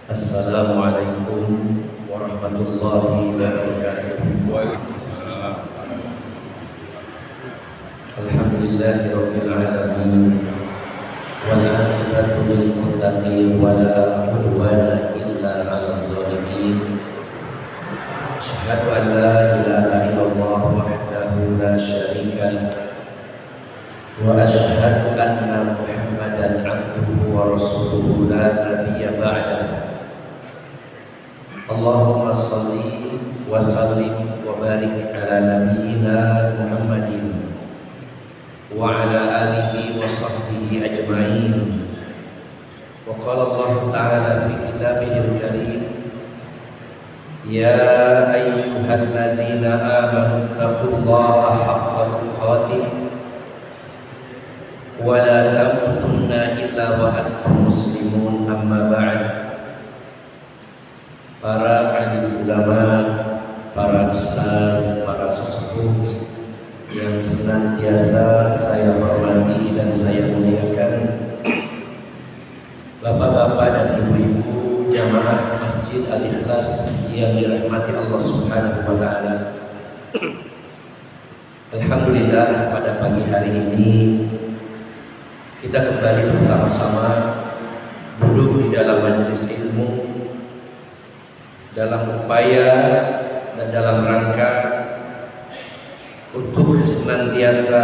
Assalamualaikum warahmatullahi wabarakatuh. Waalaikumsalam. Alhamdulillahirabbil alamin. Wal 'aqibatu lil muttaqin wa la 'udwana illa 'alal zalimin. Asyhadu an la ilaha illallah wahdahu la syarika lah wa asyhadu anna Muhammadan 'abduhu wa rasuluhu la nabiyya ba'dahu. Allahumma salli wa sallim wa barik ala nabiyyina Muhammadin wa ala alihi wa sahbihi ajma'in. Wa qala Allah ta'ala fi kitabihil karim, ya ayyuhalladzina amanu taqullaha haqqa tuqatih wa la tamutunna illa wa antum muslimun. Amma ba'd. Para alim ulama, para ustaz, para sesepuh yang senantiasa saya hormati dan saya muliakan, bapak-bapak dan ibu-ibu jamaah Masjid Al-Ikhlas yang dirahmati Allah Subhanahu wa Ta'ala. Alhamdulillah, pada pagi hari ini kita kembali bersama-sama duduk di dalam majelis ilmu dalam upaya dan dalam rangka untuk senantiasa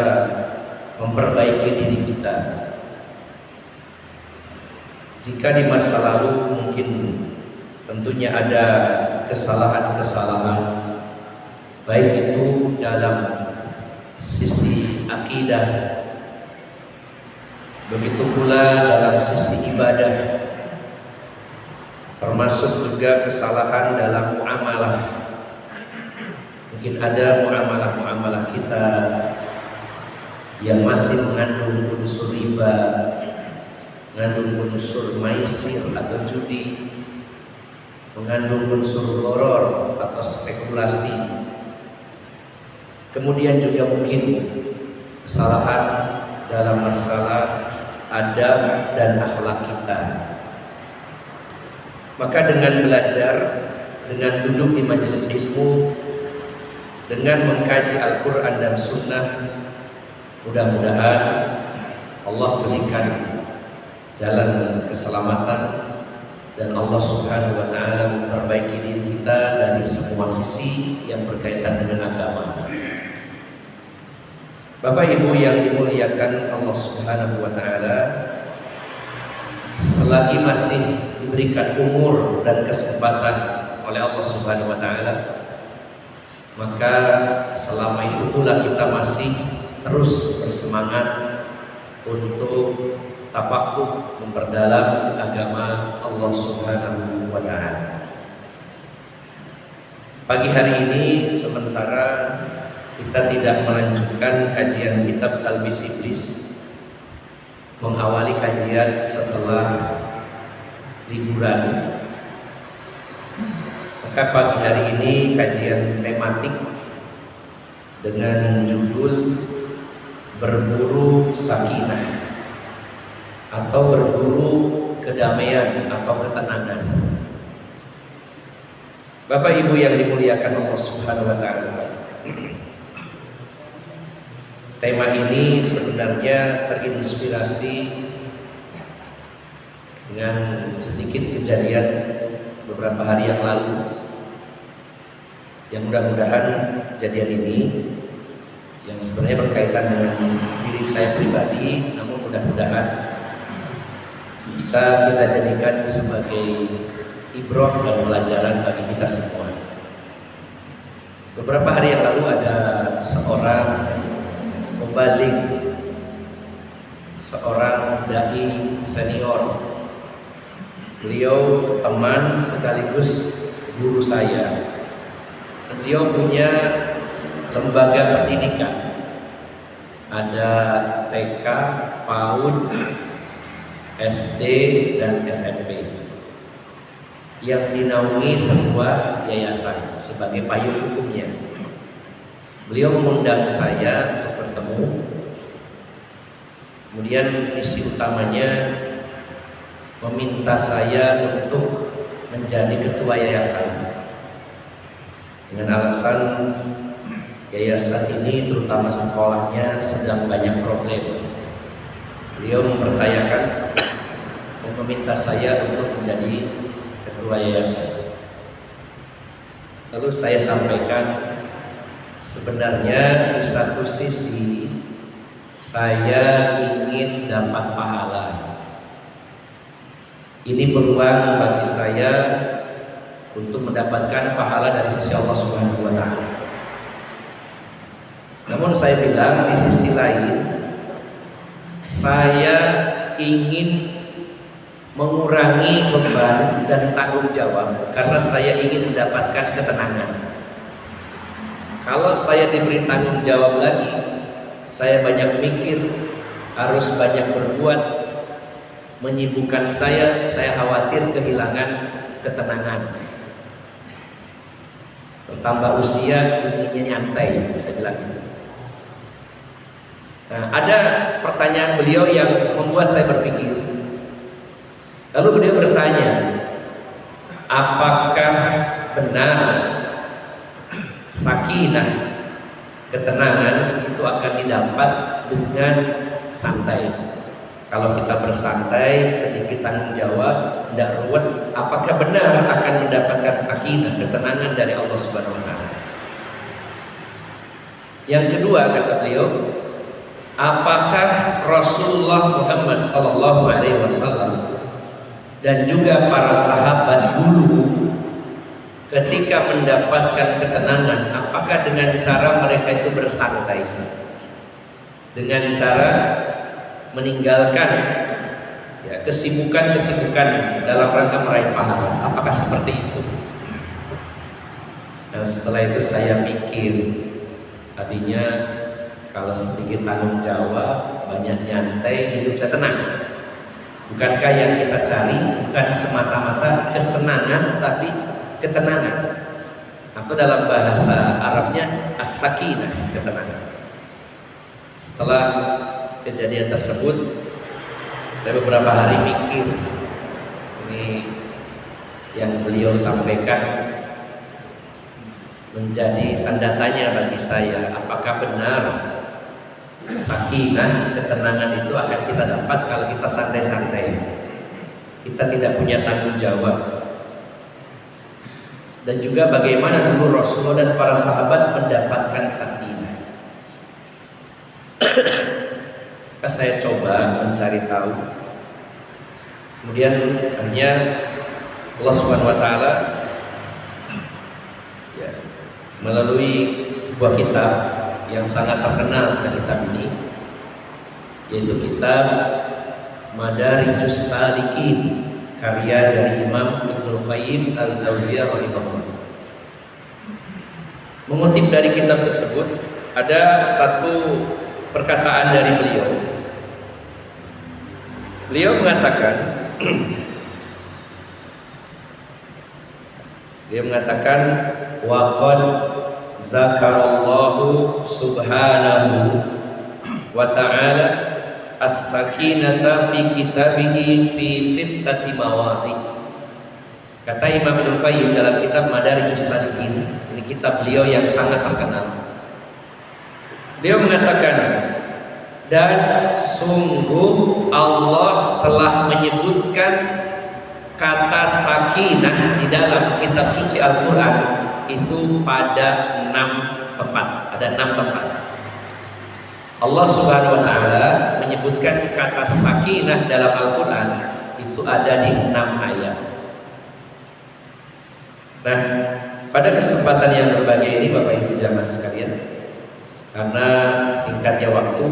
memperbaiki diri kita. Jika di masa lalu mungkin tentunya ada kesalahan-kesalahan, baik itu dalam sisi akidah, begitu pula dalam sisi ibadah, termasuk juga kesalahan dalam muamalah. Mungkin ada muamalah-muamalah kita yang masih mengandung unsur riba, mengandung unsur maisir atau judi, mengandung unsur gharar atau spekulasi. Kemudian juga mungkin kesalahan dalam masalah adab dan akhlak kita. Maka dengan belajar, dengan duduk di majelis ilmu, dengan mengkaji Al-Quran dan Sunnah, mudah-mudahan Allah berikan jalan keselamatan dan Allah Subhanahu wa Ta'ala memperbaiki diri kita dari semua sisi yang berkaitan dengan agama. Bapak Ibu yang dimuliakan Allah Subhanahu wa Ta'ala, selagi masih diberikan umur dan kesempatan oleh Allah Subhanahu wa Ta'ala, maka selama itu pula kita masih terus bersemangat untuk tafakuh, memperdalam agama Allah Subhanahu wa Ta'ala. Pagi hari ini sementara kita tidak melanjutkan kajian kitab Talbis Iblis, mengawali kajian setelah liburan, maka pagi hari ini kajian tematik dengan judul berburu sakinah atau berburu kedamaian atau ketenangan. Bapak Ibu yang dimuliakan Allah Subhanahu wa Ta'ala, tema ini sebenarnya terinspirasi dengan sedikit kejadian beberapa hari yang lalu, yang mudah-mudahan kejadian ini yang sebenarnya berkaitan dengan diri saya pribadi, namun mudah-mudahan bisa kita jadikan sebagai ibrah dan pelajaran bagi kita semua. Beberapa hari yang lalu ada seorang mubalik, seorang dai senior. Beliau teman sekaligus guru saya. Beliau punya lembaga pendidikan, ada TK, PAUD, SD, dan SMP, yang dinaungi sebuah yayasan sebagai payung hukumnya. Beliau mengundang saya untuk bertemu. Kemudian misi utamanya meminta saya untuk menjadi ketua yayasan dengan alasan yayasan ini terutama sekolahnya sedang banyak problem. Beliau mempercayakan dan meminta saya untuk menjadi ketua yayasan. Lalu saya sampaikan, sebenarnya di satu sisi saya ingin dapat pahala. Ini peluang bagi saya untuk mendapatkan pahala dari sisi Allah Subhanahu wa Ta'ala. Namun saya bilang di sisi lain, saya ingin mengurangi beban dan tanggung jawab karena saya ingin mendapatkan ketenangan. Kalau saya diberi tanggung jawab lagi, saya banyak mikir, harus banyak berbuat, menyibukkan saya khawatir kehilangan ketenangan. Bertambah usia, inginnya nyantai, saya bilang gitu. Nah, ada pertanyaan beliau yang membuat saya berpikir. Lalu beliau bertanya, apakah benar sakinah, ketenangan itu akan didapat dengan santai? Kalau kita bersantai, sedikit tanggung jawab, tidak ruwet, apakah benar akan mendapatkan sakinah, ketenangan dari Allah Subhanahu wa Ta'ala? Yang kedua, kata beliau, apakah Rasulullah Muhammad SAW dan juga para sahabat dulu ketika mendapatkan ketenangan, apakah dengan cara mereka itu bersantai, dengan cara meninggalkan kesibukan-kesibukan dalam rangka meraih pahala, apakah seperti itu? Nah, setelah itu saya pikir, tadinya kalau sedikit tanggung jawab, banyak nyantai, hidup saya tenang. Bukankah yang kita cari bukan semata-mata kesenangan, tapi ketenangan, atau dalam bahasa Arabnya as-sakinah, ketenangan. Setelah kejadian tersebut, saya beberapa hari mikir, ini yang beliau sampaikan menjadi tanda tanya bagi saya, apakah benar sakinah, ketenangan itu akan kita dapat kalau kita santai-santai, kita tidak punya tanggung jawab. Dan juga bagaimana dulu Rasulullah dan para sahabat mendapatkan sakinah. Maka saya coba mencari tahu. Kemudian akhirnya Allah Subhanahu wa Ta'ala melalui sebuah kitab yang sangat terkenal sebagai kitab ini, yaitu kitab Madarijus Salikin, karya dari Imam Ibnu Qayyim Al-Jauziyah rahimahullah. Mengutip dari kitab tersebut, ada satu perkataan dari beliau. Beliau mengatakan, waqad zakarallahu subhanahu wa ta'ala as-sakinata fi kitabihi fi sittati mawadi'. Kata Imam Ibnu Qayyim dalam kitab Madarijus Salikin, ini kitab beliau yang sangat terkenal. Beliau mengatakan, dan sungguh Allah telah menyebutkan kata sakinah di dalam kitab suci Al-Quran itu pada 6 tempat. Ada 6 tempat. Allah Subhanahu wa Ta'ala menyebutkan kata sakinah dalam Al-Quran itu ada di 6 ayat. Nah, pada kesempatan yang berbahagia ini Bapak Ibu jamaah sekalian, karena singkatnya waktu,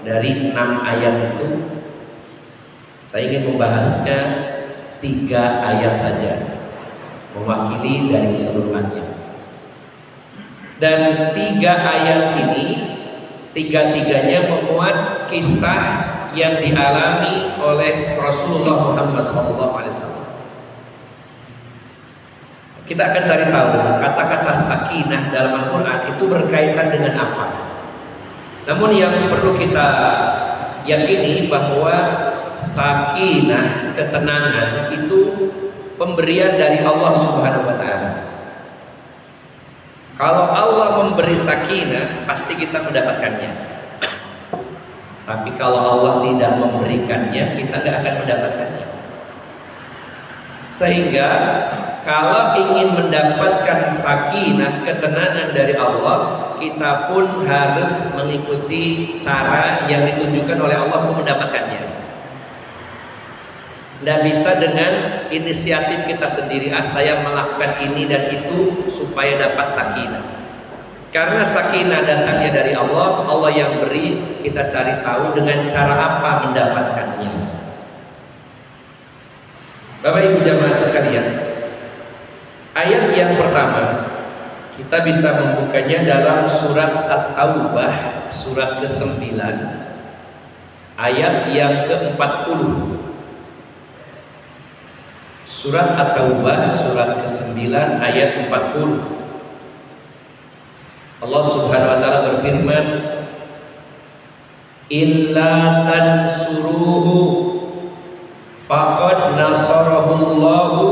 dari 6 ayat itu saya ingin membahasnya 3 ayat saja, mewakili dari keseluruhannya. Dan 3 ayat ini, 3-tiganya memuat kisah yang dialami oleh Rasulullah Muhammad SAW. Kita akan cari tahu kata-kata sakinah dalam Al-Quran itu berkaitan dengan apa. Namun yang perlu kita yakini bahwa sakinah, ketenangan itu pemberian dari Allah Subhanahu wa taala. Kalau Allah memberi sakinah, pasti kita mendapatkannya. Tapi kalau Allah tidak memberikannya, kita tidak akan mendapatkannya. Sehingga kalau ingin mendapatkan sakinah, ketenangan dari Allah, kita pun harus mengikuti cara yang ditunjukkan oleh Allah untuk mendapatkannya. Tidak bisa dengan inisiatif kita sendiri, saya melakukan ini dan itu supaya dapat sakinah. Karena sakinah datangnya dari Allah, Allah yang beri, kita cari tahu dengan cara apa mendapatkannya. Bapak Ibu jamaah sekalian, ayat yang pertama kita bisa membukanya dalam surat At-Taubah, surat ke-9, ayat yang ke-40. Surat At-Taubah, surat ke-9, ayat 40. Allah Subhanahu wa taala berfirman, "Illa tansuruhu faqad nasarahullahu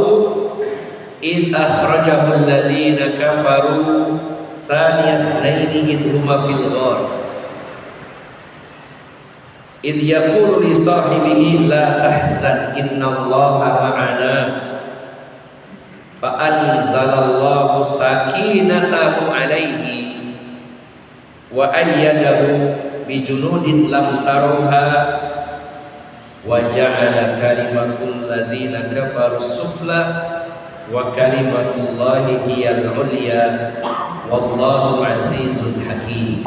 id akhrajahu alladziina kafaru tsaniyasnaini id huma fil ghar id yaqulu li sahibihi la tahzan innallaha ma'ana fa anzalallahu sakinatahu 'alaihi wa ayyadahu bijunudin lam taruha wa ja'ala kalimatul ladzina kafaru sufla wa kalimatullahi hiyal 'ulya wallahu 'azizun hakim."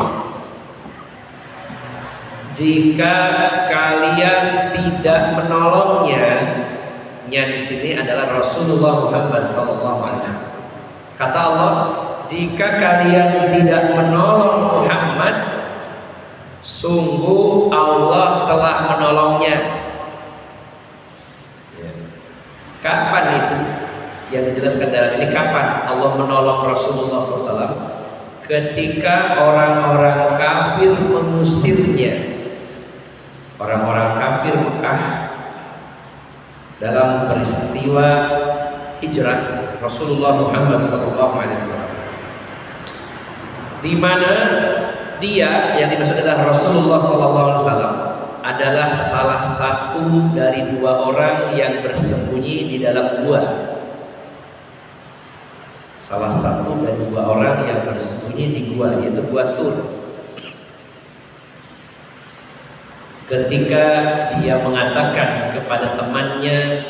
Jika kalian tidak menolongnya, nya di sini adalah Rasulullah Muhammad SAW. Kata Allah, jika kalian tidak menolong Muhammad, sungguh Allah telah menolongnya. Kapan itu? Yang dijelaskan dalam ini, kapan Allah menolong Rasulullah SAW? Ketika orang-orang kafir mengusirnya. Orang-orang kafir Mekah dalam peristiwa hijrah Rasulullah Muhammad SAW, di mana dia yang dimaksud adalah Rasulullah SAW adalah salah satu dari dua orang yang bersembunyi di dalam gua. Salah satu dari dua orang yang bersembunyi di gua, yaitu Gua Sur. Ketika dia mengatakan kepada temannya,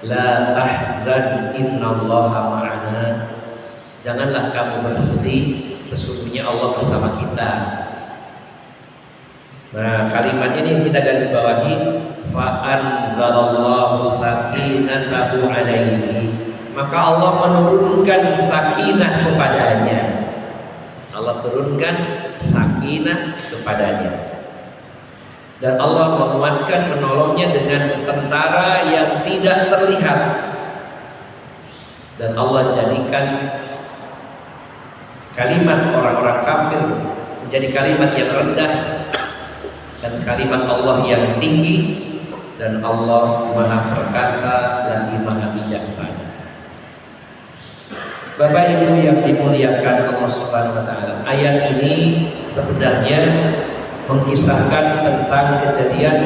la tahzan innallaha ma'ana, janganlah kamu bersedih, sesungguhnya Allah bersama kita. Nah, kalimat ini kita garis bawahi, fa anzalallahu sakinatahu 'alaihi, maka Allah menurunkan sakinah kepadanya. Allah turunkan sakinah kepadanya. Dan Allah menguatkan, menolongnya dengan tentara yang tidak terlihat. Dan Allah jadikan kalimat orang-orang kafir menjadi kalimat yang rendah, dan kalimat Allah yang tinggi. Dan Allah Maha Perkasa lagi Maha Bijaksana. Bapak Ibu yang dimuliakan Allah Subhanahu wa taala, ayat ini sebenarnya mengkisahkan tentang kejadian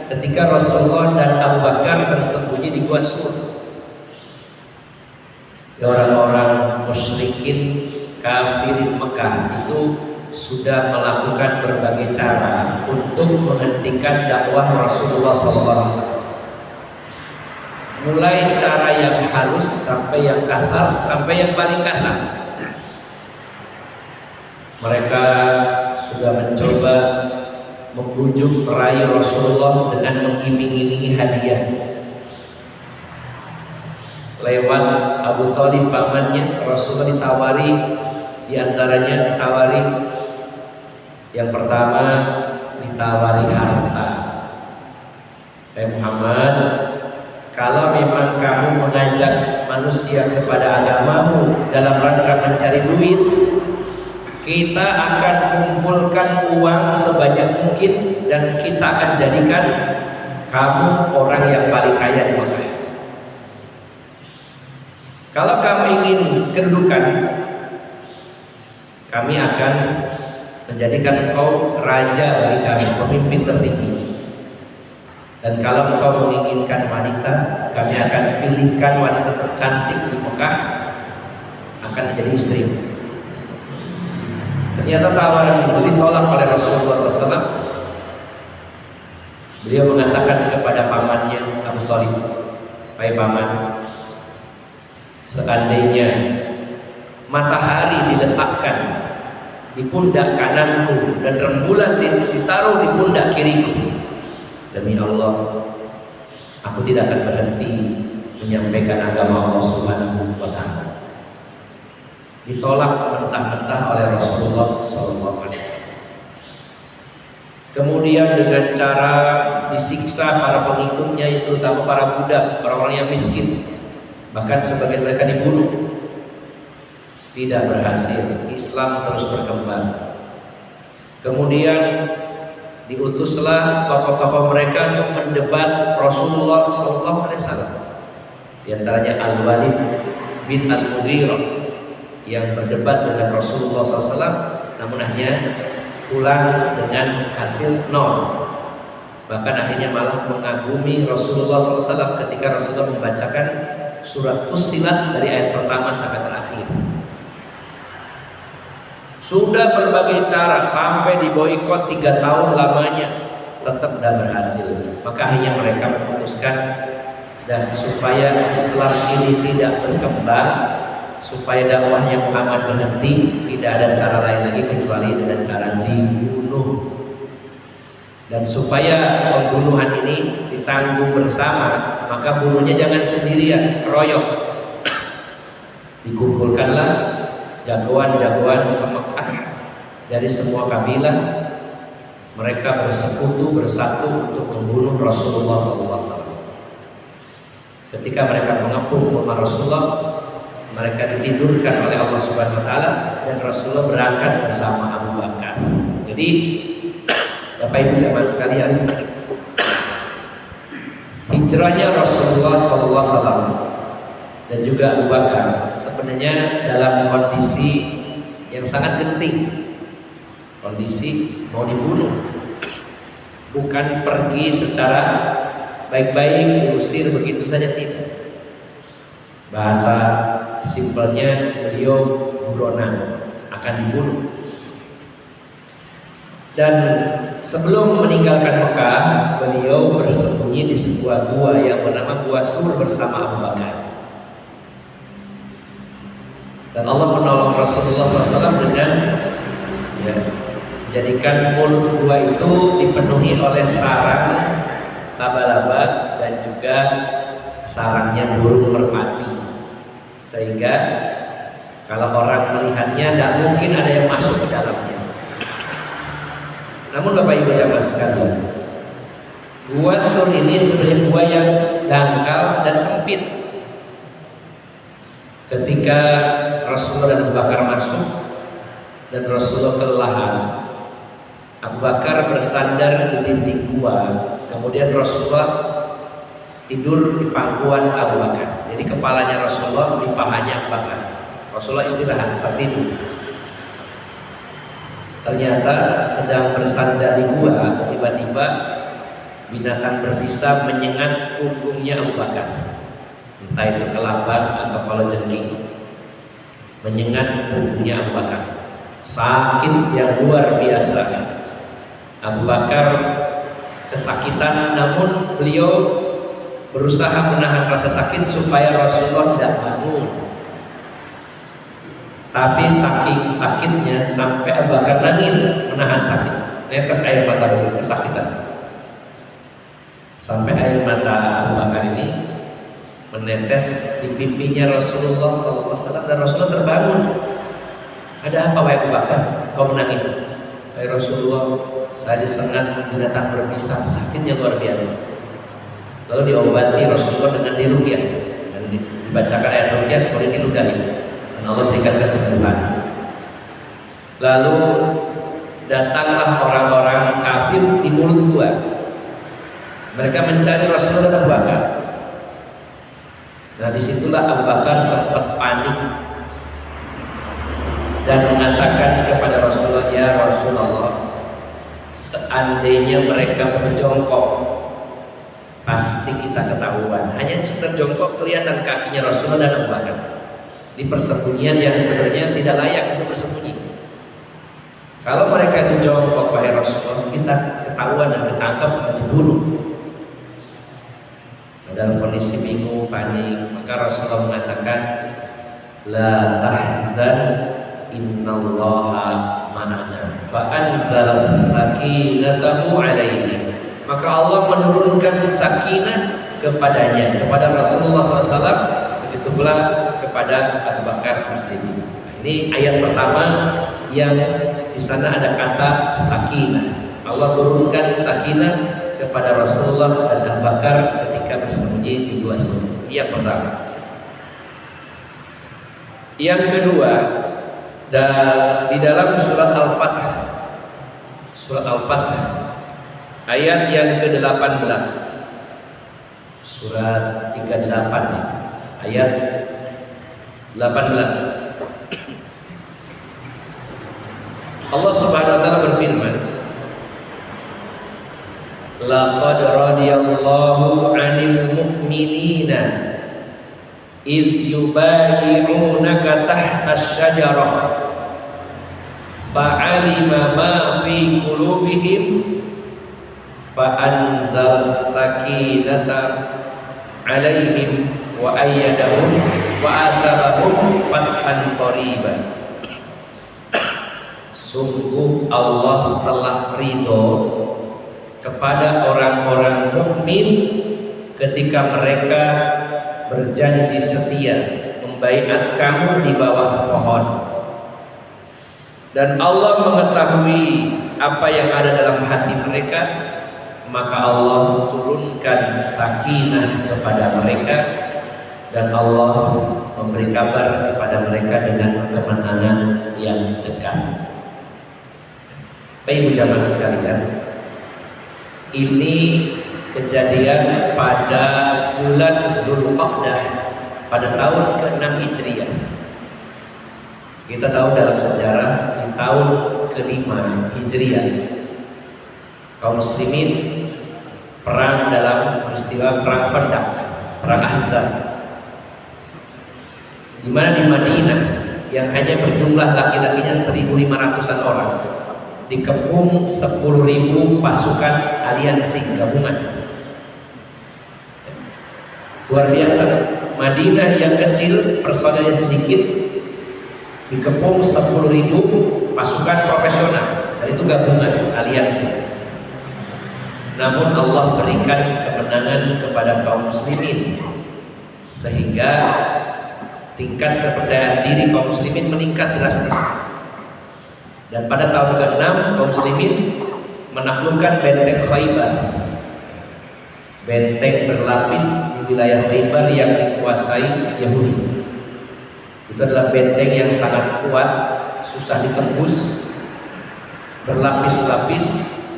ketika Rasulullah dan Abu Bakar bersembunyi di Gua Sur. Orang-orang musyrikin kafirin Mekah itu sudah melakukan berbagai cara untuk menghentikan dakwah Rasulullah SAW. Mulai cara yang halus sampai yang kasar, sampai yang paling kasar. Mereka sudah mencoba membujuk merayu Rasulullah dengan mengiming-imingi hadiah. Lewat Abu Thalib pamannya, Rasulullah ditawari, diantaranya ditawari, yang pertama ditawari harta. Muhammad, kalau memang kamu mengajak manusia kepada agamamu dalam rangka mencari duit, kita akan kumpulkan uang sebanyak mungkin dan kita akan jadikan kamu orang yang paling kaya di Mekah. Kalau kamu ingin kedudukan, kami akan menjadikan engkau raja bagi kami, pemimpin tertinggi. Dan kalau engkau menginginkan wanita, kami akan pilihkan wanita tercantik di Mekah akan menjadi istri. Ternyata tawaran itu ditolak oleh Rasulullah SAW. Beliau mengatakan kepada pamannya Abu Thalib, "Hai paman, seandainya matahari diletakkan di pundak kananku dan rembulan ditaruh di pundak kiriku, demi Allah, aku tidak akan berhenti menyampaikan agama Allah Subhanahu wa Ta'ala." Ditolak mentah-mentah oleh Rasulullah SAW. Kemudian dengan cara disiksa para pengikutnya, itu terutama para budak, orang-orang yang miskin, bahkan sebagian mereka dibunuh. Tidak berhasil, Islam terus berkembang. Kemudian diutuslah tokoh-tokoh mereka untuk mendebat Rasulullah SAW. Di antaranya Al-Walid bin Al-Mughirah yang berdebat dengan Rasulullah SAW, namun akhirnya pulang dengan hasil nol. Bahkan akhirnya malah mengagumi Rasulullah SAW ketika Rasulullah membacakan surat Fussilat dari ayat pertama sampai terakhir. Sudah berbagai cara sampai diboikot 3 tahun lamanya, tetap tidak berhasil. Maka akhirnya mereka memutuskan, dan supaya Islam ini tidak berkembang, supaya dakwahnya Muhammad berhenti, tidak ada cara lain lagi kecuali dengan cara dibunuh. Dan supaya pembunuhan ini ditanggung bersama, maka bunuhnya jangan sendirian, keroyok. Dikumpulkanlah jagoan-jagoan se-Mekah dari semua kabilah, mereka bersekutu bersatu untuk membunuh Rasulullah SAW. Ketika mereka mengepung rumah Rasulullah, mereka ditidurkan oleh Allah Subhanahu Wa Taala dan Rasulullah berangkat bersama Abu Bakar. Jadi Bapak Ibu jamaah sekalian, hijrahnya Rasulullah SAW dan juga Abu Bakar sebenarnya dalam kondisi yang sangat genting. Kondisi mau dibunuh, bukan pergi secara baik-baik, diusir begitu saja, tidak. Bahasa simpelnya beliau buronan, akan dibunuh. Dan sebelum meninggalkan Mekah, beliau bersembunyi di sebuah gua yang bernama Gua Sur bersama Abu Bakar. Dan Allah menolong Rasulullah SAW dengan menjadikan mulut gua itu dipenuhi oleh sarang laba-laba dan juga sarangnya burung merpati, sehingga kalau orang melihatnya tidak mungkin ada yang masuk ke dalamnya. Namun Bapak Ibu jamaah sekalian, Gua Sur ini sebenarnya gua yang dangkal dan sempit. Ketika Rasulullah dan Abu Bakar masuk dan Rasulullah kelelahan, Abu Bakar bersandar di dinding gua, kemudian Rasulullah tidur di pangkuan Abu Bakar. Jadi kepalanya Rasulullah di pahanya Abu Bakar. Rasulullah istirahat, tertidur. Ternyata sedang bersandar di gua, tiba-tiba binatang berbisa menyengat punggungnya Abu Bakar. Entah itu kelabang atau kalajengking, menyengat punggungnya Abu Bakar. Sakit yang luar biasa. Abu Bakar kesakitan, namun beliau berusaha menahan rasa sakit supaya Rasulullah tidak bangun. Tapi saking sakitnya sampai Abu Bakar nangis menahan sakit, netes air mata beliau kesakitan. Sampai air mata Abu Bakar ini menetes di pipinya Rasulullah SAW dan Rasulullah terbangun. Ada apa wahai Abu Bakar? Kau menangis? Wahai Rasulullah, saya disengat binatang berbisa, sakitnya luar biasa. Lalu diobati Rasulullah dengan diruqyah dan dibacakan ayat ruqyah, kemudian diludahi dan Allah berikan kesembuhan. Lalu datanglah orang-orang kafir di mulut gua. Mereka mencari Rasulullah dan Abu Bakar. Nah, disitulah Abu Bakar sempat panik dan mengatakan kepada Rasulullah, ya Rasulullah, seandainya mereka berjongkok, pasti kita ketahuan. Hanya sekedar jongkok kelihatan kakinya Rasulullah dan Abu Bakar di persembunyian yang sebenarnya tidak layak untuk bersembunyi. Kalau mereka itu jongkok, wahai Rasulullah, kita ketahuan dan ketangkap dan dibunuh. Dalam kondisi bingung, panik, maka Rasulullah mengatakan, la tahzan, innallaha ma'ana, fa anzala sakinatahu alaihi. Maka Allah menurunkan sakinah kepadanya, kepada Rasulullah SAW, begitu pula kepada Abu Bakar As-Siddiq. Ini ayat pertama yang di sana ada kata sakinah. Allah turunkan sakinah kepada Rasulullah dan Abu Bakar ketika bersembunyi di gua Sur. Yang pertama. Yang kedua, di dalam surat Al-Fath, surat Al-Fath ayat yang ke-18, surat 38 ayat 18, Allah Subhanahu wa taala berfirman, laqad radiyallahu 'anil mu'minina idh yubayi'unaka tahta asy-syajarah fa'alima ma fi qulubihim fa'anzal sakinata 'alaihim wa ayyadahum wa athabahum fathan qariban. Sungguh Allah telah ridho kepada orang-orang mukmin ketika mereka berjanji setia membaiat kamu di bawah pohon, dan Allah mengetahui apa yang ada dalam hati mereka, maka Allah turunkan sakinah kepada mereka dan Allah memberi kabar kepada mereka dengan kemenangan yang dekat. Baik ibu jamaah sekalian, ini kejadian pada bulan Dzulqa'dah pada tahun ke-6 Hijriah. Kita tahu dalam sejarah di tahun ke-5 Hijriah kaum muslimin perang dalam peristiwa perang Khandaq, perang Ahzab, di mana di Madinah yang hanya berjumlah laki-lakinya 1.500-an orang dikepung 10.000 pasukan aliansi gabungan. Luar biasa. Madinah yang kecil, personelnya sedikit, dikepung 10.000 pasukan profesional, dan itu gabungan aliansi. Namun Allah berikan kemenangan kepada kaum muslimin sehingga tingkat kepercayaan diri kaum muslimin meningkat drastis. Dan pada tahun ke-6 kaum muslimin menaklukkan benteng Khaybar, benteng berlapis di wilayah Khaybar yang dikuasai Yahudi. Itu adalah benteng yang sangat kuat, susah ditembus, berlapis-lapis,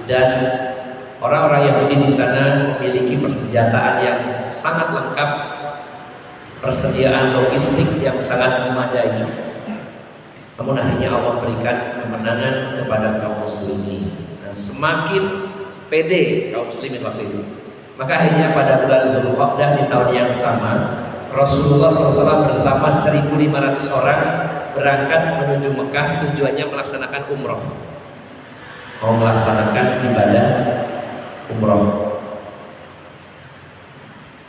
dan orang-orang Yahudi di sana memiliki persenjataan yang sangat lengkap, persediaan logistik yang sangat memadai. Namun akhirnya Allah berikan kemenangan kepada kaum muslimin. Dan semakin pede kaum muslimin waktu itu. Maka akhirnya pada bulan Dzulqa'dah di tahun yang sama, Rasulullah SAW bersama 1.500 orang berangkat menuju Mekah, tujuannya melaksanakan umroh. Mau melaksanakan ibadah umroh.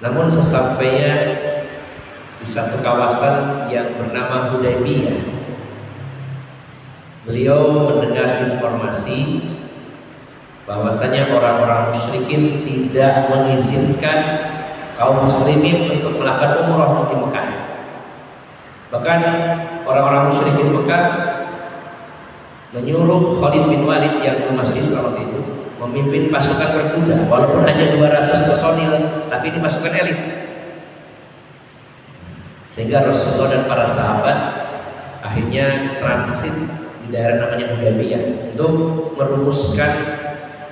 Namun sesampainya di satu kawasan yang bernama Hudaybiyah, beliau mendengar informasi bahwasanya orang-orang musyrikin tidak mengizinkan kaum muslimin untuk melakukan umroh di Mekah. Bahkan orang-orang musyrikin Mekah menyuruh Khalid bin Walid yang belum masuk Islam waktu itu memimpin pasukan berkuda, walaupun hanya 200 personil, tapi ini pasukan elit. Sehingga Rasulullah dan para sahabat akhirnya transit di daerah namanya Hudaybiyah untuk merumuskan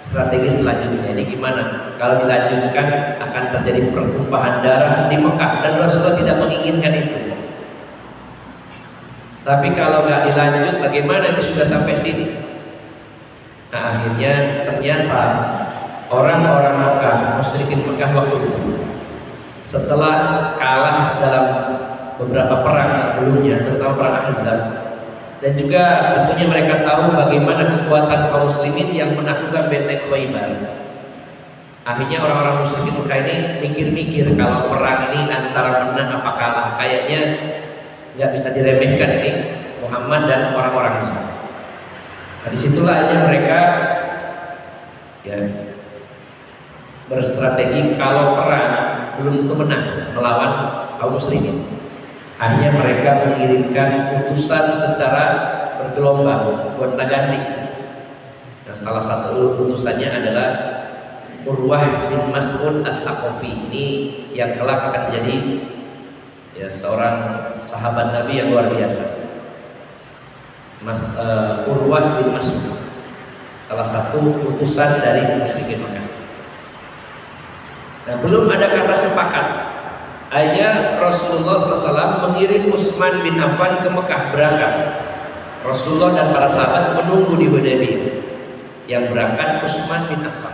strategi selanjutnya. Ini gimana? Kalau dilanjutkan akan terjadi pertumpahan darah di Mekah dan Rasulullah tidak menginginkan itu. Tapi kalau nggak dilanjut, bagaimana? Ini sudah sampai sini. Nah, akhirnya ternyata orang-orang Mekah, musyrikin Mekah waktu itu, setelah kalah dalam beberapa perang sebelumnya, terutama perang Ahzab, dan juga tentunya mereka tahu bagaimana kekuatan kaum muslimin yang menaklukkan benteng Khaybar. Akhirnya orang-orang musyrikin Mekah ini mikir-mikir kalau perang ini antara menang apa kalah, kayaknya nggak bisa diremehkan ini Muhammad dan orang-orangnya. Nah, disitulah aja mereka ya berstrategi kalau perang belum tentu menang melawan kaum muslimin. Akhirnya mereka mengirimkan utusan secara bergelombang, gonta-ganti. Nah, salah satu utusannya adalah Urwah bin Mas'ud Ats-Tsaqafi. Ini yang kelak akan jadi ya seorang sahabat Nabi yang luar biasa. Urwah bin Mas'ud, salah satu utusan dari musyrikin Mekah. Nah, belum ada kata sepakat. Hanya Rasulullah SAW mengirim Utsman bin Affan ke Mekah berangkat. Rasulullah dan para sahabat menunggu di Hudaybiyah. Yang berangkat Utsman bin Affan.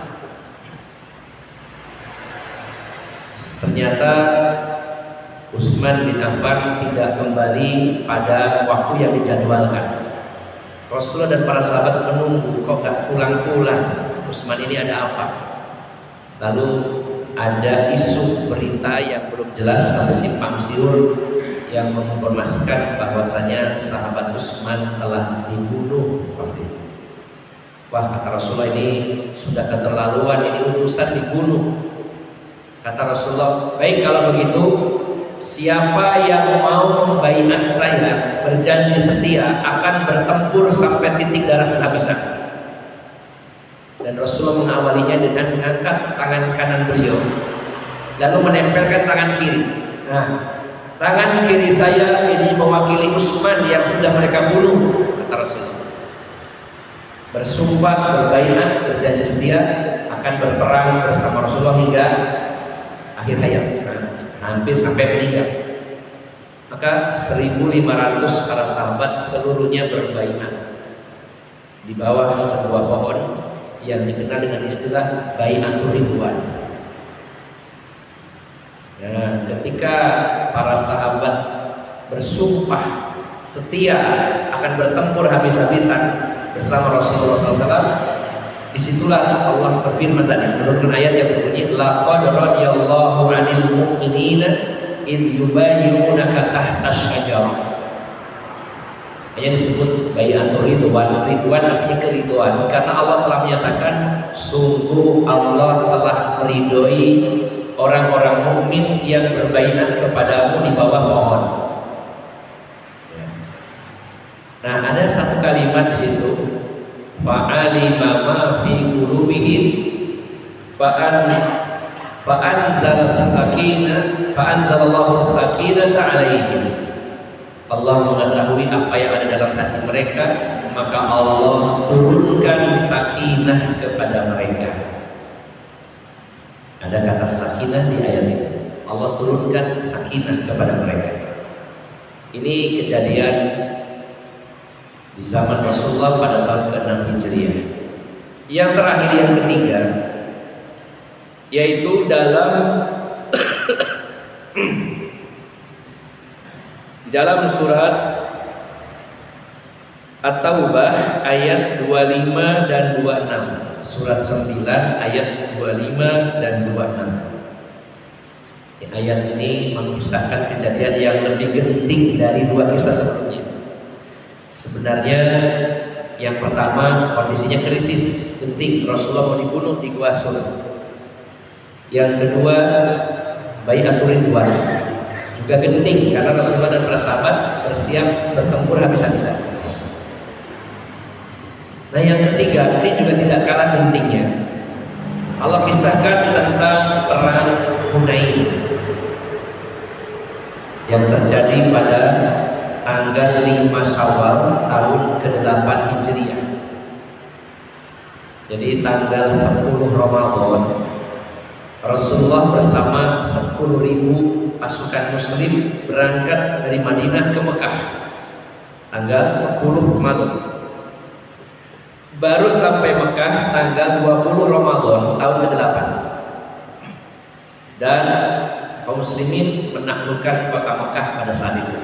Ternyata Utsman bin Affan tidak kembali pada waktu yang dijadwalkan. Rasulullah dan para sahabat menunggu, kok gak pulang-pulang? Utsman ini ada apa? Lalu ada isu berita yang belum jelas sampai simpang siur yang menginformasikan bahwasanya sahabat Utsman telah dibunuh waktu itu. Wah, kata Rasulullah, ini sudah keterlaluan, ini utusan dibunuh. Kata Rasulullah, baik kalau begitu, siapa yang mau membaiat saya, berjanji setia akan bertempur sampai titik darah penghabisan. Dan Rasulullah mengawalinya dengan mengangkat tangan kanan beliau, lalu menempelkan tangan kiri. Nah, tangan kiri saya ini mewakili Utsman yang sudah mereka bunuh, kata Rasulullah. Bersumpah, berbaiat, berjanji setia akan berperang bersama Rasulullah hingga akhir hayat, hampir sampai meninggal. Maka 1.500 para sahabat seluruhnya berbaiat di bawah sebuah pohon yang dikenal dengan istilah Bai'atur Ridwan. Nah, ketika para sahabat bersumpah setia akan bertempur habis-habisan bersama Rasulullah SAW, disitulah Allah berfirman tadi menurunkan ayat yang berbunyi laqad radiyallahu 'anil mu'minina id yubayyi'unaka tahta asy-syajarah. Hanya disebut bai'atur ridwan. Ridwan artinya keridhaan, karena Allah telah menyatakan sungguh Allah telah meridhoi orang-orang mukmin yang berbaiat kepadamu di bawah pohon. Nah, ada satu kalimat di situ, fa'alima ma fi qulubihim fa'anzalallahu as-sakinata 'alaihim. Allah mengetahui apa yang ada dalam hati mereka, maka Allah turunkan sakinah kepada mereka. Ada kata sakinah di ayat ini. Allah turunkan sakinah kepada mereka. Ini kejadian di zaman Rasulullah pada tahun ke-6 Hijriah. Yang terakhir, yang ketiga, yaitu dalam surat At-Taubah ayat 25 dan 26. Surat 9 ayat 25 dan 26. Ayat ini mengisahkan kejadian yang lebih genting dari dua kisah sebelumnya. Sebenarnya yang pertama kondisinya kritis, genting, Rasulullah mau dibunuh di Gua Sur. Yang kedua Bai'atur Ridwan, juga genting karena Rasulullah dan para sahabat bersiap bertempur habis-habisan. Nah, yang ketiga ini juga tidak kalah gentingnya. Allah kisahkan tentang perang Hunain yang terjadi pada tanggal 5 Syawal tahun ke-8 Hijriah. Jadi tanggal 10 Ramadan Rasulullah bersama 10.000 pasukan muslim berangkat dari Madinah ke Mekah tanggal 10 Ramadan. Baru sampai Mekah tanggal 20 Ramadan tahun ke-8. Dan kaum muslimin menaklukkan kota Mekah pada saat itu.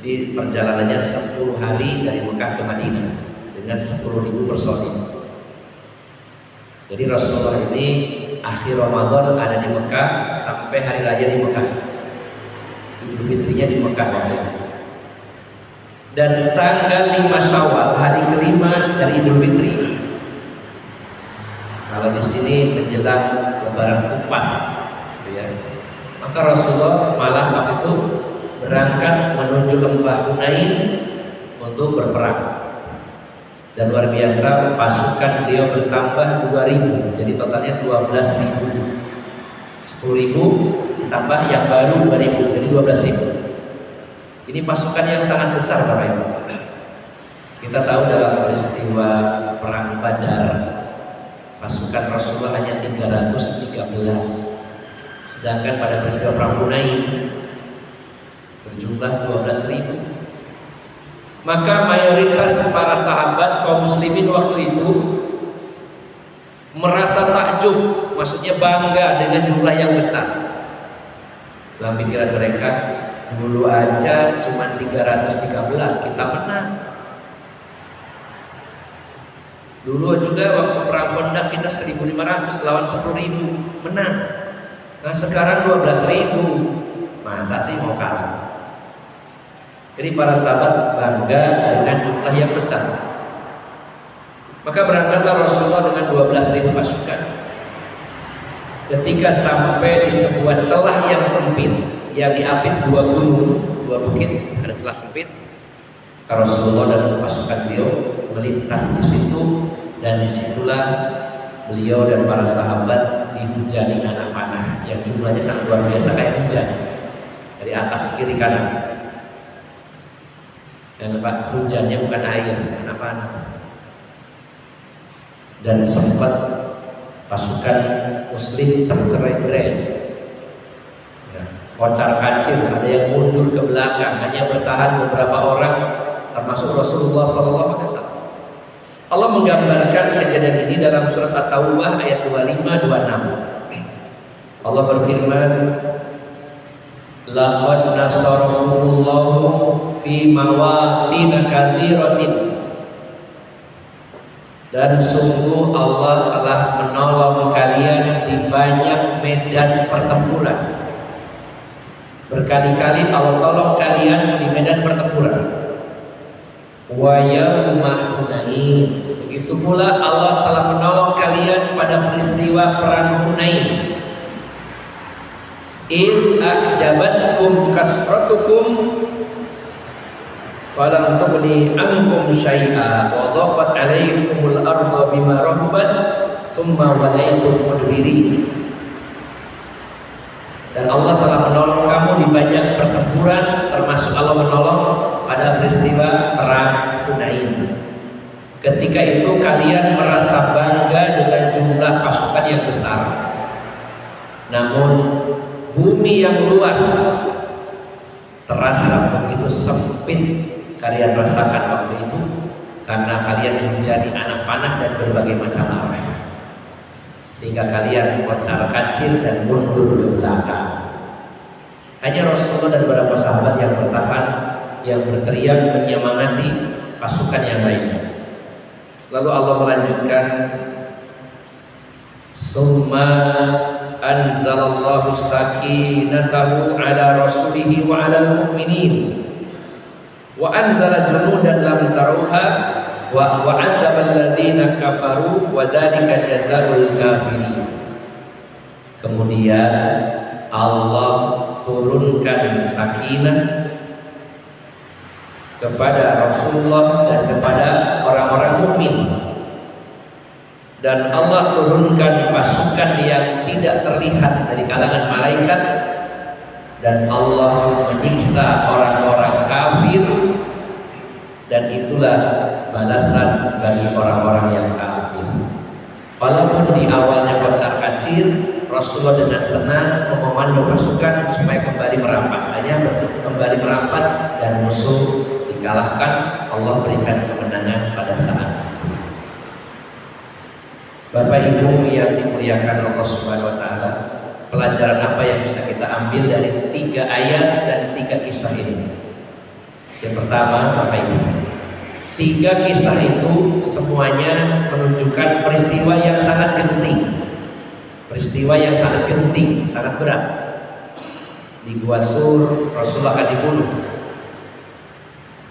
Jadi perjalanannya 10 hari dari Mekah ke Madinah dengan 10.000 personil. Jadi Rasulullah ini akhir Ramadan ada di Mekah sampai hari raya di Mekah. Idul Fitrinya di Mekah waktu itu. Dan tanggal 5 Syawal, hari kelima dari Idul Fitri. Kalau di sini menjelang Lebaran Kupat, ya. Maka Rasulullah malah waktu itu berangkat menuju lembah Hunain untuk berperang. Dan luar biasa pasukan beliau bertambah 2.000, jadi totalnya 12.000. 10.000 ditambah yang baru 2.000, jadi 12.000. Ini pasukan yang sangat besar Bapak Ibu. Kita tahu dalam peristiwa perang Badar pasukan Rasulullah hanya 313, sedangkan pada peristiwa perang Hunain berjumlah 12.000. Maka mayoritas para sahabat kaum muslimin waktu itu merasa takjub, maksudnya bangga dengan jumlah yang besar. Dalam pikiran mereka, dulu aja cuma 313 kita menang. Dulu juga waktu perang Khandaq kita 1.500 lawan 10.000 menang. Nah sekarang 12.000, masa sih mau kalah? Jadi para sahabat bangga dengan jumlah yang besar. Maka berangkatlah Rasulullah dengan 12.000 pasukan. Ketika sampai di sebuah celah yang sempit, yang diapit 2 gunung, 2 bukit, ada celah sempit. Rasulullah dan pasukan beliau melintas di situ, dan disitulah beliau dan para sahabat dihujani anak panah yang jumlahnya sangat luar biasa kayak hujan dari atas kiri kanan. Dan hujannya bukan air, anak panah. Dan sempat pasukan muslim tercerai-berai, ya, kocar kacir, ada yang mundur ke belakang, hanya bertahan beberapa orang, termasuk Rasulullah SAW. Allah menggambarkan kejadian ini dalam surat At-Taubah ayat 25-26. Allah berfirman, laqad nasarakumullahu fi mawatin katsiratin, dan sungguh Allah telah menolong kalian di banyak medan pertempuran. Berkali-kali Allah tolong kalian di medan pertempuran. Wa yauma Hunain, begitu pula Allah telah menolong kalian pada peristiwa perang Hunain. In a'jabatkum kasratukum falam tughni ankum syai'a wa dhaqat 'alaikumul ardu bima rahabat tsumma walaytum mudbirin. Dan Allah telah menolong kamu di banyak pertempuran, termasuk Allah menolong pada peristiwa perang Hunain. Ketika itu kalian merasa bangga dengan jumlah pasukan yang besar, namun bumi yang luas terasa begitu sempit kalian rasakan waktu itu, karena kalian menjadi anak panah dan berbagai macam arah, sehingga kalian kocar kacir dan mundur ke belakang. Hanya Rasulullah dan beberapa sahabat yang bertahan, yang berteriak menyemangati pasukan yang lainnya. Lalu Allah melanjutkan, summa anzalallahu sakinatahu ala rasulihi wa ala mu'minin wa anzala junudan lam taruha wa adzabal ladzina kafaru wa dzalika jazaa'ul kafirin. Kemudian Allah turunkan sakinah kepada Rasulullah dan kepada orang-orang mukmin, dan Allah turunkan pasukan yang tidak terlihat dari kalangan malaikat, dan Allah menyiksa orang-orang kafir, dan itulah balasan bagi orang-orang yang kafir. Walaupun di awalnya kocar-kacir, Rasulullah dengan tenang memomando pasukan supaya kembali merapat. Hanya kembali merapat dan musuh dikalahkan. Allah berikan kemenangan pada saat itu. Bapak Ibu yang dimuliakan Allah Subhanahu wa taala, pelajaran apa yang bisa kita ambil dari 3 ayat dan 3 kisah ini? Yang pertama, Bapak Ibu, 3 kisah itu semuanya menunjukkan peristiwa yang sangat genting. Peristiwa yang sangat genting, sangat berat. Di Gua Sur, Rasulullah akan dibunuh.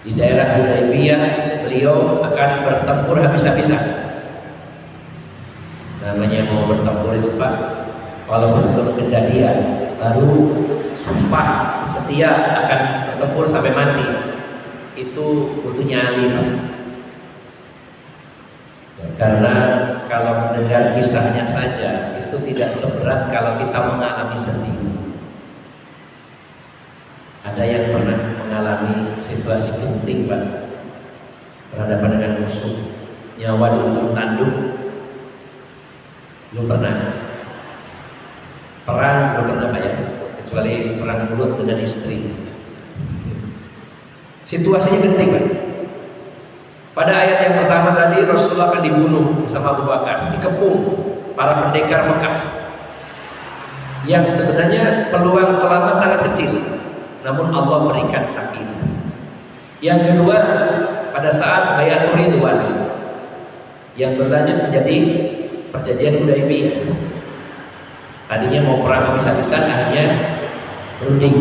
Di daerah Hudaybiyah, beliau akan bertempur habis-habisan. Namanya mau bertempur itu Pak, walaupun belum kejadian, baru sumpah setia akan bertempur sampai mati, itu butuh nyali Pak. Ya, karena kalau mendengar kisahnya saja itu tidak seberat kalau kita mengalami sendiri. Ada yang pernah mengalami situasi genting Pak, berhadapan dengan musuh, nyawa di ujung tanduk? Belum pernah. Perang belum pernah Pak ya, kecuali perang mulut dengan istri. Situasinya genting Pak. Pada ayat yang pertama tadi Rasulullah akan dibunuh sama Abu Bakar, dikepung para pendekar Mekah, yang sebenarnya peluang selamat sangat kecil, namun Allah berikan sakinah. Yang kedua, pada saat Bai'atur Ridwan yang berlanjut menjadi perjanjian Hudaybiyah. Tadinya mau perang habis-habisan, akhirnya berunding,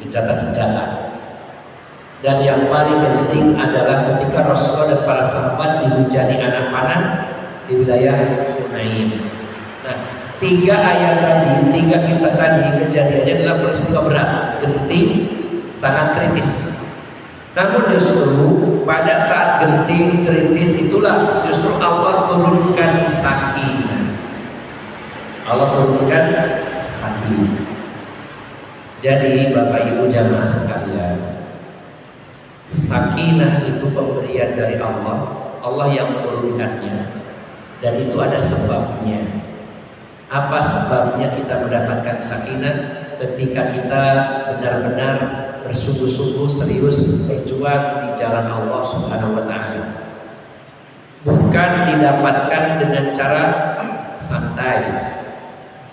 dicatat senjata. Dan yang paling penting adalah ketika Rasulullah dan para sahabat dihujani anak panah di wilayah Hunain. Nah, 3 ayat tadi, 3 kisah tadi, kejadiannya adalah peristiwa berat, genting, sangat kritis. Namun justru pada saat genting, kritis itulah justru Allah turunkan sakinah. Allah turunkan sakinah. Jadi Bapak Ibu jamaah sekalian, sakinah itu pemberian dari Allah, Allah yang menurunkannya, dan itu ada sebabnya. Apa sebabnya kita mendapatkan sakinah? Ketika kita benar-benar bersungguh-sungguh serius berjuang di jalan Allah Subhanahu wa taala. Bukan didapatkan dengan cara santai.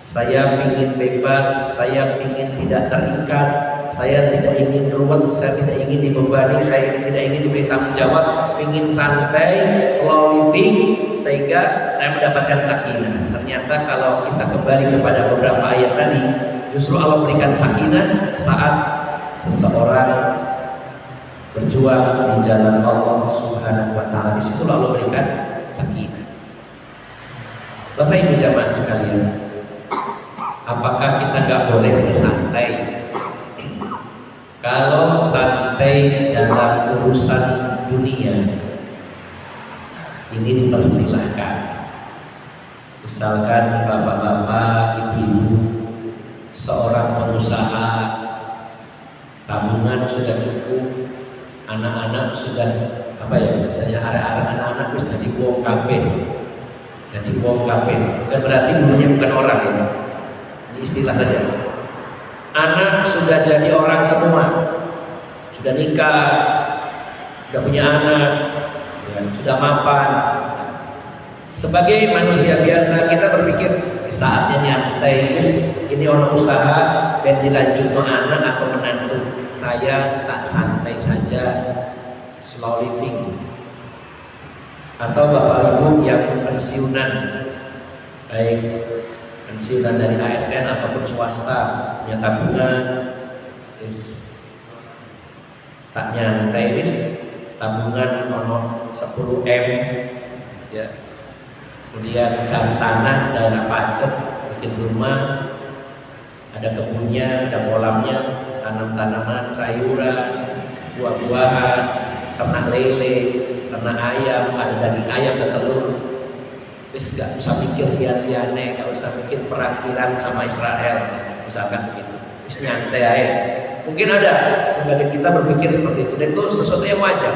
Saya ingin bebas, saya ingin tidak terikat, saya tidak ingin ruwet, saya tidak ingin dibebani, saya tidak ingin diberi tanggung jawab, ingin santai, slow living, sehingga saya mendapatkan sakinah. Ternyata kalau kita kembali kepada beberapa ayat tadi, justru Allah berikan sakinah saat seseorang berjuang di jalan Allah Subhanahu wa taala. Di situ Allah berikan sakinah. Bapak Ibu jamaah sekalian, apakah kita nggak boleh bersantai? Kalau santai dalam urusan dunia, ini dipersilahkan. Misalkan bapak-bapak, ibu-ibu, seorang pengusaha, tabungan sudah cukup, anak-anak sudah misalnya arek-arek anak-anak sudah jadi wong kabeh. Jadi wong kabeh. Bukan berarti dulunya bukan orang ya. Ini istilah saja. Anak sudah jadi orang semua, sudah nikah, sudah punya anak, ya, sudah mapan. Sebagai manusia biasa kita berpikir saatnya nyantai, ini orang usaha dan dilanjut no anak atau menantu. Saya tak santai saja, slow living. Atau bapak ibu yang pensiunan, baik pensiunan dari ASN ataupun swasta, punya tabungan, tak nyantai, tabungan ono 10M, ya. Kemudian cari tanah, daerah pacet, bikin rumah, ada kebunnya, ada kolamnya, tanam tanaman, sayuran, buah-buahan, ternak lele, ternak ayam, ada daging ayam dan telur. Wis gak usah mikir lian-liane, gak usah mikir perang Iran sama Israel, misalkan begitu. Wis nyantai aja. Mungkin ada sebagian kita berpikir seperti itu, dan itu sesuatu yang wajar.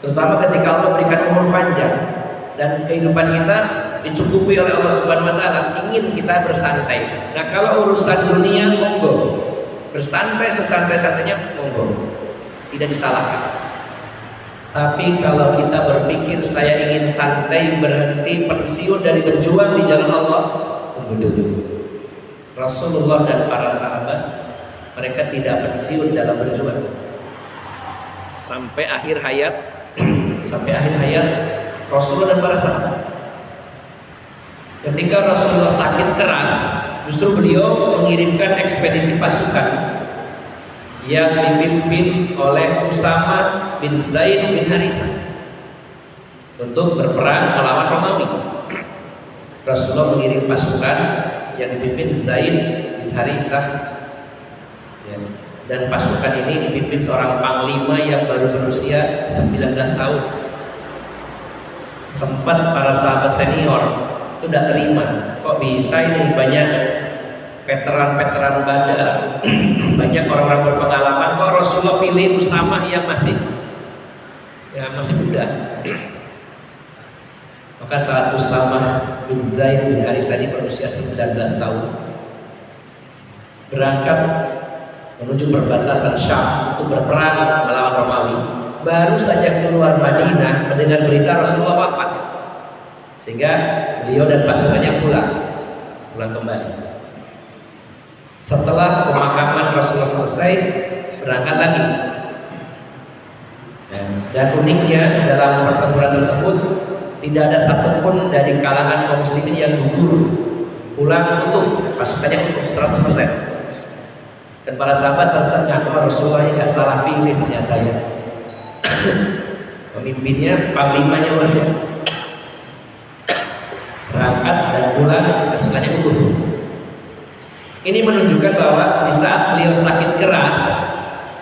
Terutama ketika Allah berikan umur panjang dan kehidupan kita dicukupi oleh Allah Subhanahu wa taala, ingin kita bersantai. Nah, kalau urusan dunia monggo. Bersantai sesantai-santainya monggo. Tidak disalahkan. Tapi kalau kita berpikir saya ingin santai, berhenti, pensiun dari berjuang di jalan Allah, tunggu dulu. Rasulullah dan para sahabat, mereka tidak pensiun dalam berjuang sampai akhir hayat. Sampai akhir hayat Rasulullah dan para sahabat. Ketika Rasulullah sakit keras, justru beliau mengirimkan ekspedisi pasukan yang dipimpin oleh Usama bin Zaid bin Harithah untuk berperang melawan Romawi. Rasulullah mengirim pasukan yang dipimpin Zaid bin Harithah, ya. Dan pasukan ini dipimpin seorang panglima yang baru berusia 19 tahun. Sempat para sahabat senior itu tidak terima, kok bisa ini banyak veteran-veteran Badar, banyak orang-orang berpengalaman, kok Rasulullah pilih Usama yang masih muda. Maka saat Usama bin Zaid bin Harith tadi berusia 19 tahun berangkat menuju perbatasan Syam untuk berperang melawan Romawi, baru saja keluar Madinah mendengar berita Rasulullah wafat, sehingga beliau dan pasukannya pulang kembali. Setelah pemakaman Rasulullah selesai, berangkat lagi. Dan uniknya dalam pertempuran tersebut tidak ada satupun dari kalangan kaum muslimin yang gugur, pulang utuh, pasukannya utuh 100%. Dan para sahabat tercengang, Rasulullah nggak salah pilih ternyata ya. Pemimpinnya, panglimanya luar biasa. Berangkat dan pulang, pasukannya utuh. Ini menunjukkan bahwa di saat beliau sakit keras,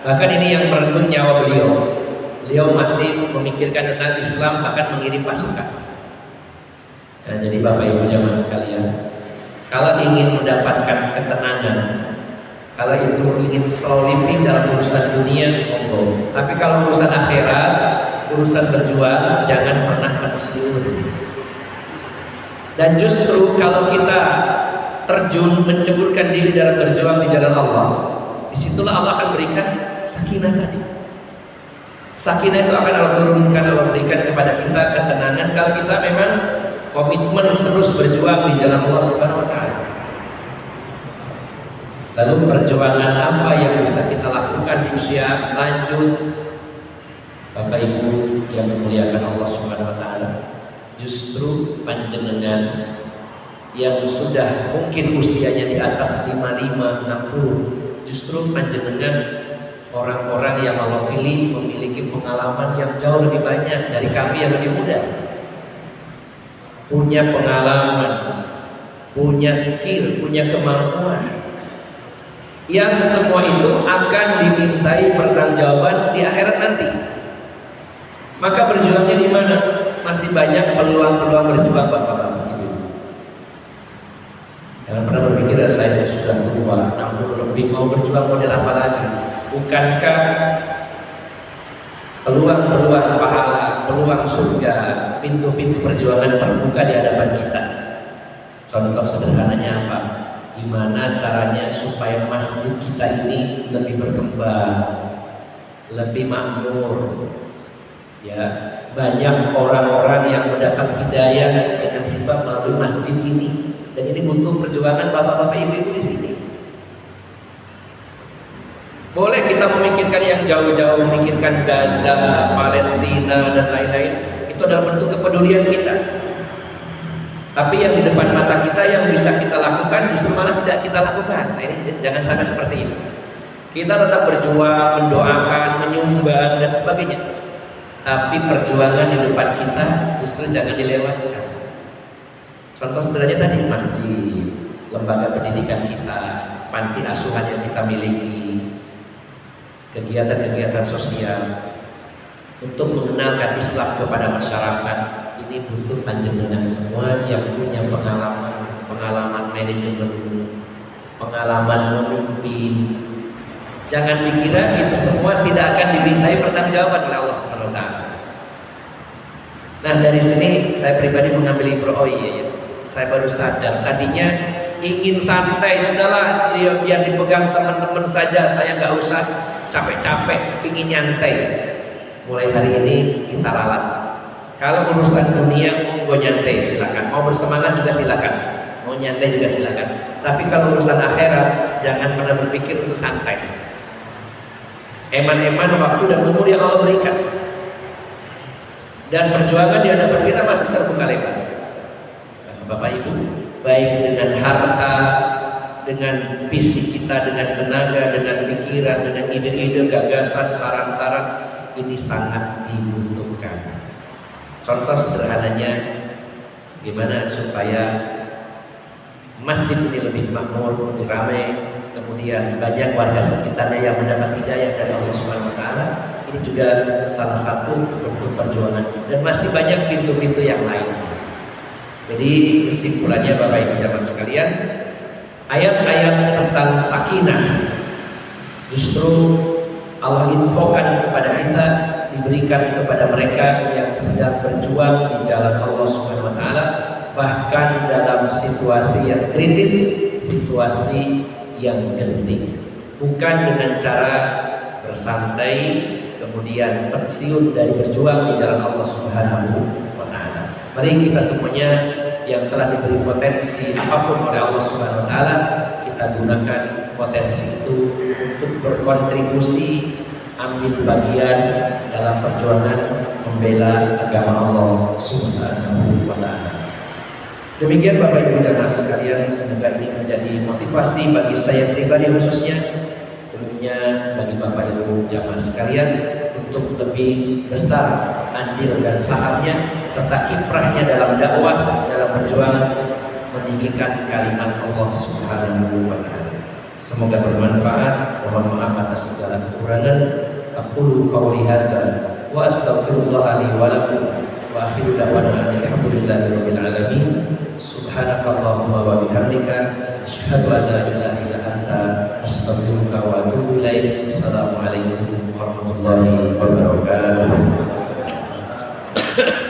bahkan ini yang merenggut nyawa beliau masih memikirkan tentang Islam, bahkan mengirim pasukan. Nah, jadi Bapak Ibu jamaah sekalian, kalau ingin mendapatkan ketenangan, kalau itu ingin solid dalam urusan dunia, monggo. Tapi kalau urusan akhirat, urusan berjuang, jangan pernah pensiun. Dan justru kalau kita terjun menceburkan diri dalam berjuang di jalan Allah, disitulah Allah akan berikan sakinah tadi. Sakinah itu akan Allah turunkan, Allah berikan kepada kita ketenangan kalau kita memang komitmen terus berjuang di jalan Allah Subhanahu wa taala. Lalu perjuangan apa yang bisa kita lakukan di usia lanjut, Bapak Ibu yang memuliakan Allah Subhanahu wa taala? Justru panjenengan yang sudah mungkin usianya di atas 55, 60, justru panjenengan orang-orang yang Allah pilih memiliki pengalaman yang jauh lebih banyak dari kami yang lebih muda. Punya pengalaman, punya skill, punya kemampuan, yang semua itu akan dimintai pertanggungjawaban di akhirat nanti. Maka berjuangnya di mana? Masih banyak peluang-peluang berjuang Bapak-bapak. Jangan pernah berpikir saya sudah tua, 60 lebih, mau berjuang model apa lagi? Bukankah peluang-peluang pahala, peluang surga, pintu-pintu perjuangan terbuka di hadapan kita? Contoh sederhananya apa? Gimana caranya supaya masjid kita ini lebih berkembang, lebih makmur? Ya, banyak orang-orang yang mendapat hidayah dengan sebab melalui masjid ini. Dan ini butuh perjuangan bapak-bapak ibu-ibu di sini. Boleh kita memikirkan yang jauh-jauh, memikirkan Gaza, Palestina dan lain-lain. Itu adalah bentuk kepedulian kita. Tapi yang di depan mata kita yang bisa kita lakukan justru malah tidak kita lakukan. Nah, ini jangan sampai seperti ini. Kita tetap berjuang, mendoakan, menyumbang dan sebagainya. Tapi perjuangan di depan kita justru jangan dilewatkan. Contoh sederhananya tadi masjid, lembaga pendidikan kita, panti asuhan yang kita miliki, kegiatan-kegiatan sosial untuk mengenalkan Islam kepada masyarakat. Ini butuh panjenengan semua yang punya pengalaman manajemen, pengalaman memimpin. Jangan dikira itu semua tidak akan dimintai pertanggungjawaban oleh Allah Subhanahu wa taala. Nah dari sini saya pribadi mengambil ibrah. Oh iya ya, saya baru sadar tadinya ingin santai, sudahlah ya, biar dipegang teman-teman saja, saya nggak usah capek-capek, ingin nyantai. Mulai hari ini kita ralat. Kalau urusan dunia monggo nyantai silakan, mau bersemangat juga silakan, mau nyantai juga silakan. Tapi kalau urusan akhirat jangan pernah berpikir untuk santai. Eman-eman waktu dan umur yang Allah berikan. Dan perjuangan di hadapan kita masih terbuka lebar. Nah, Bapak Ibu, baik dengan harta, dengan fisik kita, dengan tenaga, dengan pikiran, dengan ide-ide, gagasan, saran-saran, ini sangat dibutuhkan. Contoh sederhananya, gimana supaya masjid ini lebih makmur, lebih ramai, kemudian banyak warga sekitarnya yang mendapat hidayah dari Allah Subhanahu wa taala. Ini juga salah satu bentuk perjuangan, dan masih banyak pintu-pintu yang lain. Jadi kesimpulannya Bapak Ibu jamaah sekalian, ayat-ayat tentang sakinah justru Allah infokan kepada kita, diberikan kepada mereka yang sedang berjuang di jalan Allah Subhanahu wa taala, bahkan dalam situasi yang kritis, situasi yang genting. Bukan dengan cara bersantai kemudian pensiun dari berjuang di jalan Allah Subhanahu wa taala. Mari kita semuanya yang telah diberi potensi apapun oleh Allah Subhanahu wa taala, kita gunakan potensi itu untuk berkontribusi, ambil bagian dalam perjuangan membela agama Allah Subhanahu wa taala. Demikian Bapak Ibu jamaah sekalian, semoga ini menjadi motivasi bagi saya pribadi khususnya, tentunya bagi Bapak Ibu jamaah sekalian, untuk lebih besar andil dan sahamnya serta kiprahnya dalam dakwah, dalam perjuangan meninggikan kalimat Allah Subhanahu wa taala. Semoga bermanfaat. Mohon maaf atas segala kekurangan. Aqulu qawli hadza wa astaghfirullah li wa lakum wa akhiru da'wana alhamdulillahirabbil alamin. Subhanakallahumma wa bihamdika asyhadu an la ilaha illa anta astaghfiruka wa atubu ilaik. Assalamualaikum warahmatullahi wabarakatuh.